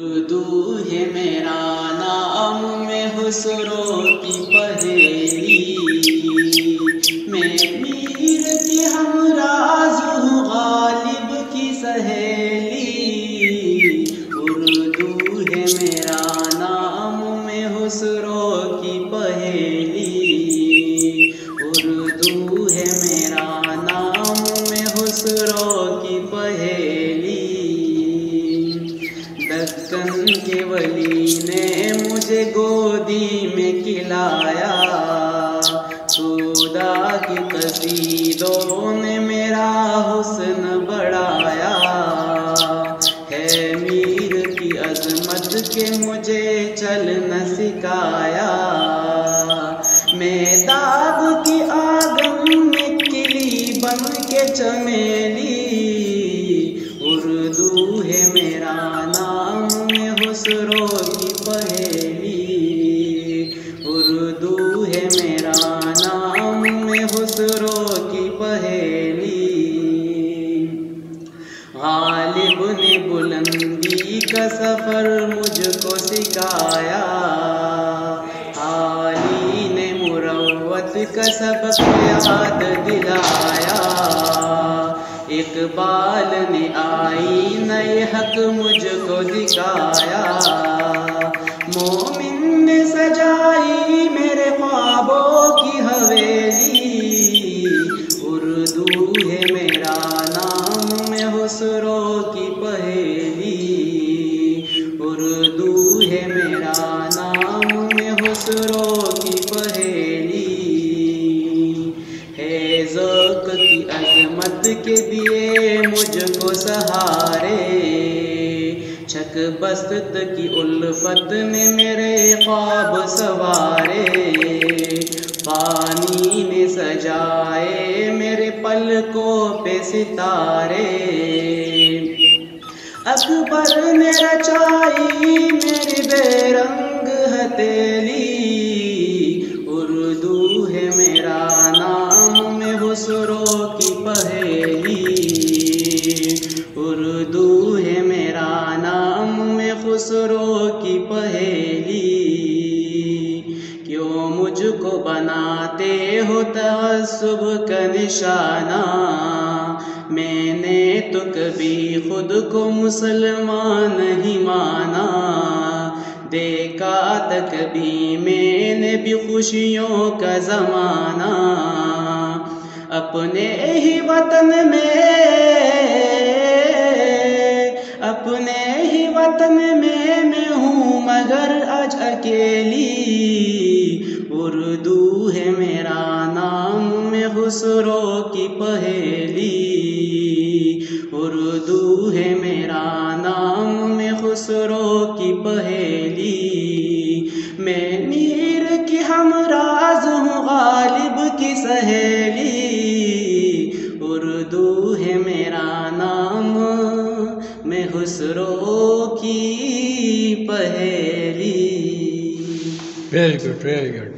اردو ہے میرا نام میں خسرو کی پہیلی، میں میر کی ہمراز ہوں غالب کی سہیلی۔ اردو ہے میرا نام میں خسرو کی پہیلی، اردو ہے میرا نام میں خسرو کی پہیلی۔ دکن کے ولی نے مجھے گودی میں کھلایا، خدا کی قصیدوں نے میرا حسن بڑھایا۔ ہے میر کی عظمت کے مجھے چلنا سکھایا، میں داغ کی آگن میں کلی بن کے چمیلی۔ اردو ہے میرا نام میں خسرو کی پہیلی، اردو ہے میرا نام میں خسرو کی پہیلی۔ غالب نے بلندی کا سفر مجھ کو سکھایا، حالی نے مروت کا سبق یاد دلایا۔ اقبال نے آئینہ حق مجھ کو دکھایا، مومن نے سجائی میرے خوابوں کی حویلی۔ اردو ہے میرا نام میں خسرو کی پہیلی، اردو ہے میرا نام میں خسرو کی پہیلی۔ ہے ذوق کی عظمت کے دیے مجھ کو سہارے، چھک بست کی الفت نے میرے خواب سوارے۔ پانی نے سجائے میرے پلکوں پہ ستارے، اکبر نے رچائی میری بے رنگ ہتھیلی۔ اردو ہے میرا نام میں خسرو کی پہیلی، اردو ہے میرا نام میں خسرو کی پہیلی۔ کیوں مجھ کو بناتے ہو تعصب کا نشانہ، میں نے تو کبھی خود کو مسلمان نہیں مانا۔ دیکھا تھا کبھی میں نے بھی خوشیوں کا زمانہ، اپنے ہی وطن میں، اپنے ہی وطن میں ہوں مگر آج اکیلی۔ اردو ہے میرا نام میں خسرو کی پہیلی، اردو ہے میرا نام میں خسرو کی پہیلی۔ میں میر کی ہمراز ہوں غالب کی سہیلی، اردو ہے میرا نام میں خسرو کی پہیلی۔ Very good, very good.